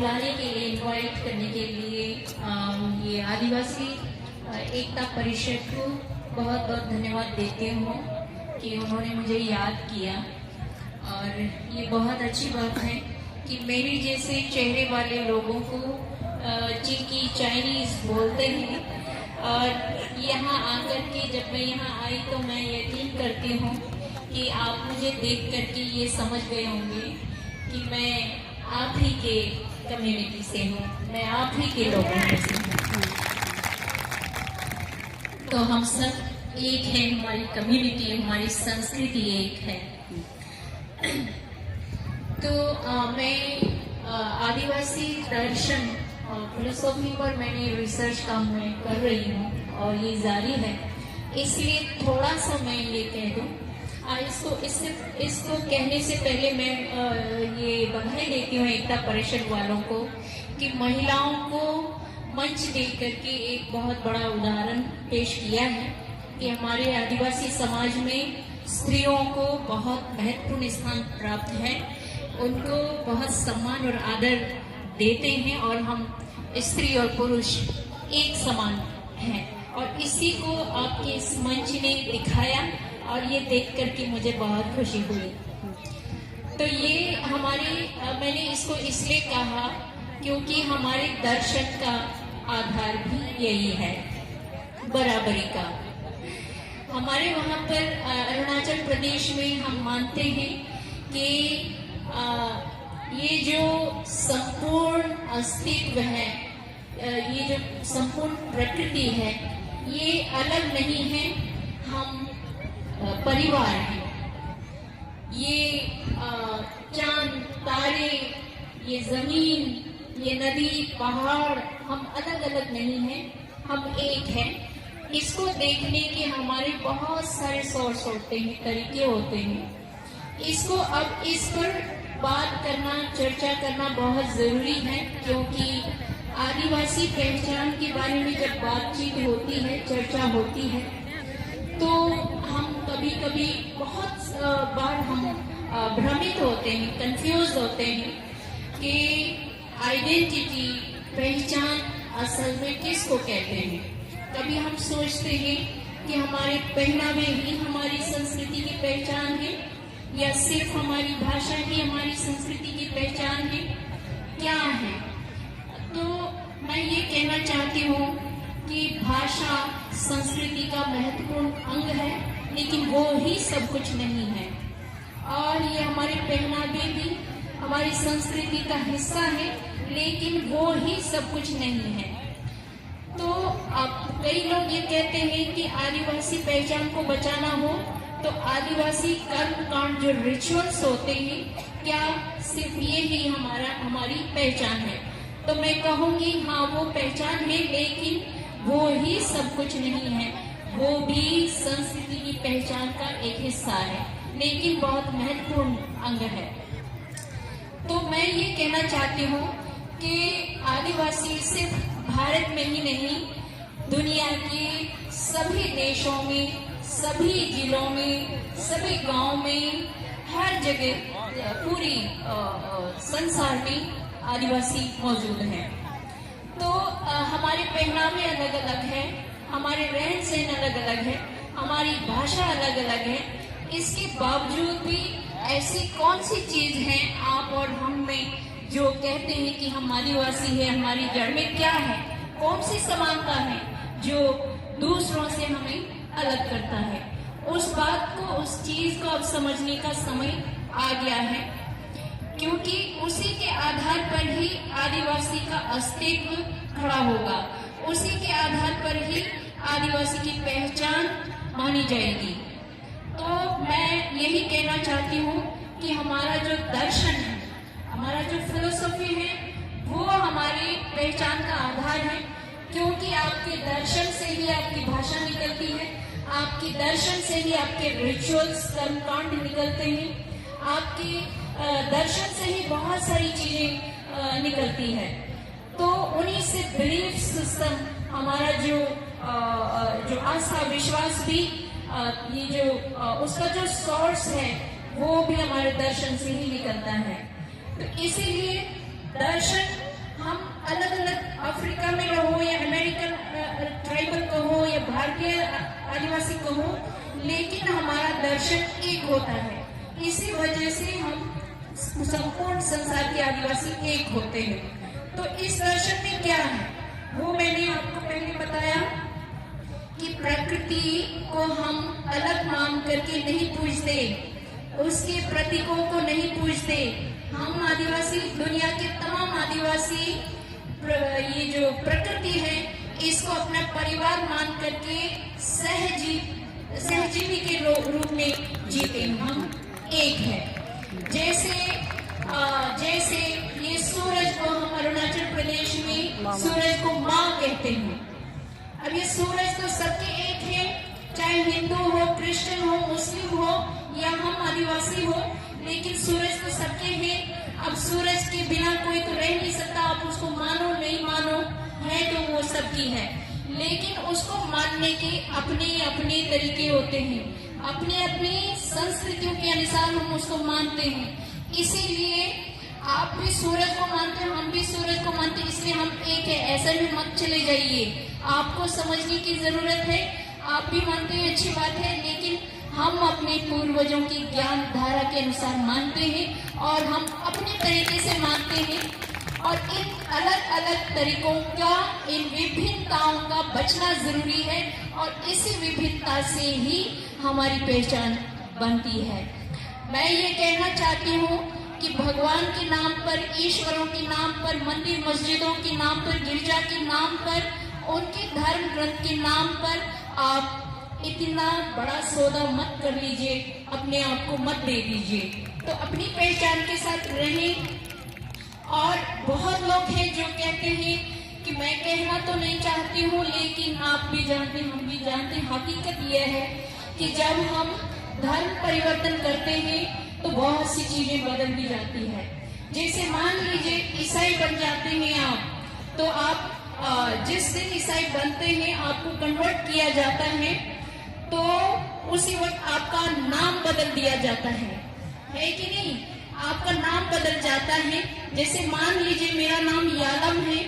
बुलाने के लिए, इनवाइट करने के लिए ये आदिवासी एकता परिषद को बहुत बहुत धन्यवाद देती हूँ कि उन्होंने मुझे याद किया। और ये बहुत अच्छी बात है कि मेरे जैसे चेहरे वाले लोगों को जिनकी चाइनीज़ बोलते हैं, और यहाँ आकर के जब मैं यहाँ आई तो मैं यकीन करती हूँ कि आप मुझे देख करके ये समझ गए होंगे कि मैं आप ही के कम्युनिटी से हूँ, मैं आप ही के लोगों में से हूँ। तो हम सब एक हैं, हमारी कम्युनिटी, हमारी संस्कृति एक है। तो मैं आदिवासी दर्शन और फिलोसॉफी पर मैंने रिसर्च काम मैं कर रही हूँ और ये जारी है, इसलिए थोड़ा सा मैं ये कह दूँ। इसको कहने से पहले मैं ये बधाई देती हूँ एकता परिषद वालों को कि महिलाओं को मंच दे करके एक बहुत बड़ा उदाहरण पेश किया है कि हमारे आदिवासी समाज में स्त्रियों को बहुत महत्वपूर्ण स्थान प्राप्त है, उनको बहुत सम्मान और आदर देते हैं और हम स्त्री और पुरुष एक समान हैं। और इसी को आपके इस मंच ने दिखाया और ये देख करके मुझे बहुत खुशी हुई। तो ये मैंने इसको इसलिए कहा क्योंकि हमारे दर्शन का आधार भी यही है, बराबरी का। हमारे वहाँ पर अरुणाचल प्रदेश में हम मानते हैं कि ये जो संपूर्ण अस्तित्व है, ये जो संपूर्ण प्रकृति है, ये अलग नहीं है, हम परिवार है। ये चांद, तारे, ये जमीन, ये नदी, पहाड़, हम अलग अलग नहीं हैं, हम एक हैं। इसको देखने के हमारे बहुत सारे सोर्स होते हैं, तरीके होते हैं। इसको अब इस पर बात करना, चर्चा करना बहुत जरूरी है, क्योंकि आदिवासी पहचान के बारे में जब बातचीत होती है, चर्चा होती है, तो हम कभी कभी बहुत बार हम भ्रमित होते हैं, कंफ्यूज होते हैं कि आइडेंटिटी, पहचान असल में किसको कहते हैं। कभी हम सोचते हैं कि हमारे पहनावे ही हमारी संस्कृति की पहचान है, या सिर्फ हमारी भाषा ही हमारी संस्कृति की पहचान है, क्या है। तो मैं ये कहना चाहती हूँ कि भाषा संस्कृति का महत्वपूर्ण अंग है, लेकिन वो ही सब कुछ नहीं है। और ये हमारे पहनावे भी हमारी संस्कृति का हिस्सा है, लेकिन वो ही सब कुछ नहीं है। तो अब कई लोग ये कहते हैं कि आदिवासी पहचान को बचाना हो तो आदिवासी कर्म कांड जो रिचुअल्स होते हैं, क्या सिर्फ ये ही हमारी पहचान है। तो मैं कहूँगी हाँ, वो पहचान है, लेकिन वो ही सब कुछ नहीं है, वो भी संस्कृति की पहचान का एक हिस्सा है, लेकिन बहुत महत्वपूर्ण अंग है। तो मैं ये कहना चाहती हूँ कि आदिवासी सिर्फ भारत में ही नहीं, दुनिया के सभी देशों में, सभी जिलों में, सभी गांव में, हर जगह पूरी संसार में आदिवासी मौजूद हैं। तो हमारे पहनावे अलग अलग है, हमारे रहन सहन अलग अलग है, हमारी भाषा अलग अलग है। इसके बावजूद भी ऐसी कौन सी चीज है आप और हम में जो कहते हैं कि हम आदिवासी है, हमारी जड़ में क्या है, कौन सी समानता है जो दूसरों से हमें अलग करता है। उस बात को, उस चीज को अब समझने का समय आ गया है, क्योंकि उसी के आधार पर ही आदिवासी का अस्तित्व खड़ा होगा, उसी के आधार पर ही आदिवासी की पहचान मानी जाएगी। तो मैं यही कहना चाहती हूँ कि हमारा जो दर्शन है, हमारा जो फिलोसॉफी है, वो हमारी पहचान का आधार है, क्योंकि आपके दर्शन से ही आपकी भाषा निकलती है, आपके दर्शन से ही आपके रिचुअल्स, कर्मकांड निकलते हैं, आपके दर्शन से ही बहुत सारी चीजें निकलती है। तो उन्हीं से बिलीफ सिस्टम, हमारा जो आस्था, विश्वास भी, ये जो उसका जो सोर्स है, वो भी हमारे दर्शन से ही निकलता है। तो इसीलिए दर्शन हम अलग अलग अफ्रीका में रहो या अमेरिकन ट्राइबल कहो या भारतीय आदिवासी कहो, लेकिन हमारा दर्शन एक होता है। इसी वजह से हम संपूर्ण संसार के आदिवासी एक होते हैं। तो इस दर्शन में क्या है वो मैंने आपको पहले बताया कि प्रकृति को हम अलग मान करके नहीं पूजते, उसके प्रतीकों को नहीं पूजते। हम आदिवासी, दुनिया के तमाम आदिवासी ये जो प्रकृति है इसको अपना परिवार मान करके सहजीवी के रूप में जीते हैं। हम एक है। जैसे ये सूरज को हम अरुणाचल प्रदेश में सूरज को माँ कहते हैं। अब ये सूरज तो सबके एक है, चाहे हिंदू हो, क्रिश्चियन हो, मुस्लिम हो या हम आदिवासी हो, लेकिन सूरज तो सबके हैं। अब सूरज के बिना कोई तो रह नहीं सकता, आप उसको मानो नहीं मानो, है तो वो सबकी है, लेकिन उसको मानने के अपने अपने तरीके होते हैं, अपनी अपनी संस्कृतियों के अनुसार हम उसको मानते हैं। इसीलिए आप भी सूरज को मानते हैं, हम भी सूरज को मानते हैं, इसलिए हम एक है, ऐसा भी मत चले जाइए। आपको समझने की जरूरत है, आप भी मानते हैं, अच्छी बात है, लेकिन हम अपने पूर्वजों की ज्ञान धारा के अनुसार मानते हैं और हम अपने तरीके से मानते हैं। और इन अलग अलग तरीकों का, इन विभिन्नताओं का बचना जरूरी है और इसी विभिन्नता से ही हमारी पहचान बनती है। मैं ये कहना चाहती हूँ कि भगवान के नाम पर, ईश्वरों के नाम पर, मंदिर मस्जिदों के नाम पर, गिरजा के नाम पर, उनके धर्म ग्रंथ के नाम पर आप इतना बड़ा सौदा मत कर लीजिए, अपने आप को मत दे दीजिए। तो अपनी पहचान के साथ रहें। और बहुत लोग हैं जो कहते हैं कि मैं कहना तो नहीं चाहती हूँ, लेकिन आप भी जानते, हम भी जानते, हकीकत यह है कि जब हम धर्म परिवर्तन करते हैं तो बहुत सी चीजें बदल भी जाती है। जैसे मान लीजिए ईसाई बन जाते हैं आप, तो आप जिस दिन ईसाई बनते हैं आपको कन्वर्ट किया जाता है, तो उसी वक्त आपका नाम बदल दिया जाता है कि नहीं? आपका नाम बदल जाता है। जैसे मान लीजिए मेरा नाम यालम है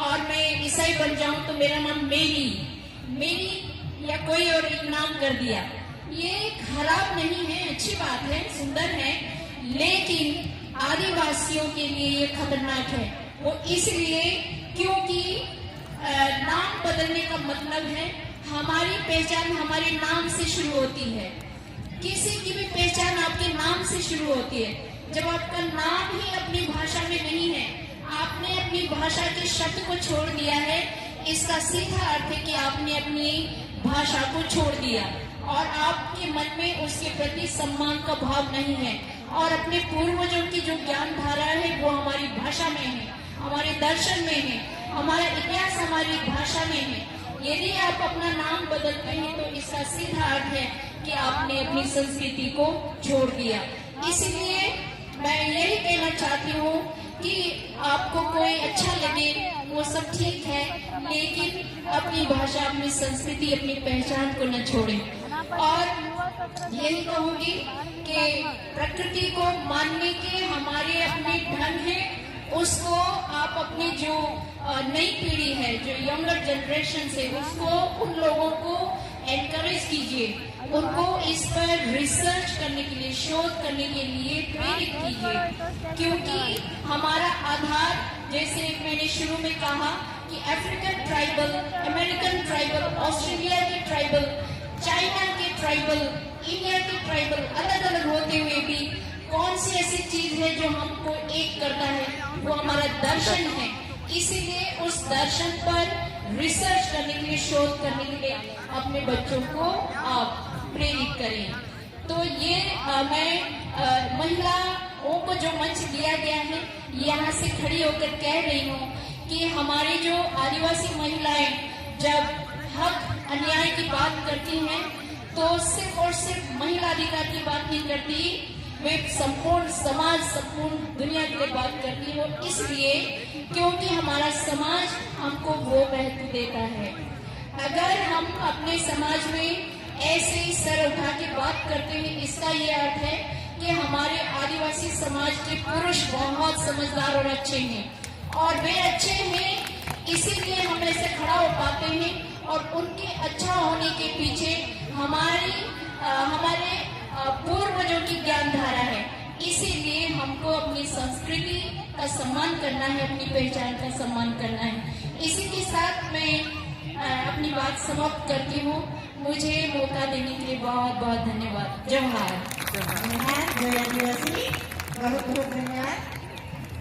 और मैं ईसाई बन जाऊं तो मेरा नाम मेरी या कोई और एक नाम कर दिया। ये खराब नहीं है, अच्छी बात है, सुंदर है, लेकिन आदिवासियों के लिए ये खतरनाक है। वो इसलिए क्योंकि नाम बदलने का मतलब है हमारी पहचान हमारे नाम से शुरू होती है। किसी की भी पहचान आपके नाम से शुरू होती है। जब आपका नाम ही अपनी भाषा में नहीं है, आपने अपनी भाषा के शब्द को छोड़ दिया है, इसका सीधा अर्थ है कि आपने अपनी भाषा को छोड़ दिया और आपके मन में उसके प्रति सम्मान का भाव नहीं है। और अपने पूर्वजों की जो ज्ञान धारा है वो हमारी भाषा में है, हमारे दर्शन में है, हमारा इतिहास हमारी भाषा में है। यदि आप अपना नाम बदलते हैं तो इसका सीधा अर्थ है कि आपने अपनी संस्कृति को छोड़ दिया। इसलिए मैं यही कहना चाहती हूँ कि आपको कोई अच्छा लगे वो सब ठीक है, लेकिन अपनी भाषा, अपनी संस्कृति, अपनी पहचान को न छोड़ें। और यही कहूँगी कि प्रकृति को मानने के हमारे अपने ढंग है, उसको आप अपनी जो नई पीढ़ी है, जो यंगर जनरेशन है, उसको, उन लोगों को एनकरेज कीजिए, उनको इस पर रिसर्च करने के लिए, शोध करने के लिए प्रेरित कीजिए। क्योंकि हमारा आधार, जैसे मैंने शुरू में कहा कि African tribal, American tribal, Australia के ट्राइबल, चाइना के ट्राइबल, इंडिया के ट्राइबल अलग अलग होते हुए भी कौन सी ऐसी चीज है जो हमको एक करता है? वो हमारा दर्शन है। इसीलिए उस दर्शन पर रिसर्च करने के लिए, शोध करने के लिए अपने बच्चों को आप प्रेरित करें। तो ये मैं महिलाओं को जो मंच दिया गया है, यहाँ से खड़ी होकर कह रही हूँ कि हमारी जो आदिवासी महिलाएं जब हक अन्याय की बात करती हैं तो सिर्फ और सिर्फ महिला अधिकार की बात नहीं करती, वे संपूर्ण समाज, संपूर्ण दुनिया के लिए बात करती है। इसलिए क्योंकि हमारा समाज हमको वो महत्व देता है। अगर हम अपने समाज में ऐसे ही सर उठा के बात करते हैं, इसका ये अर्थ है कि हमारे आदिवासी समाज के पुरुष बहुत समझदार और अच्छे हैं, और वे अच्छे हैं, इसीलिए हम ऐसे खड़ा हो पाते हैं। और उनके अच्छा होने के पीछे हमारे पूर्वजों की ज्ञान धारा है। इसीलिए हमको अपनी संस्कृति का सम्मान करना है, अपनी पहचान का सम्मान करना है। इसी के साथ मैं अपनी बात समाप्त करती हूँ। मुझे मौका देने के लिए बहुत बहुत धन्यवाद। जोहार। जोहार, जय आदिवासी, बहुत बहुत धन्यवाद।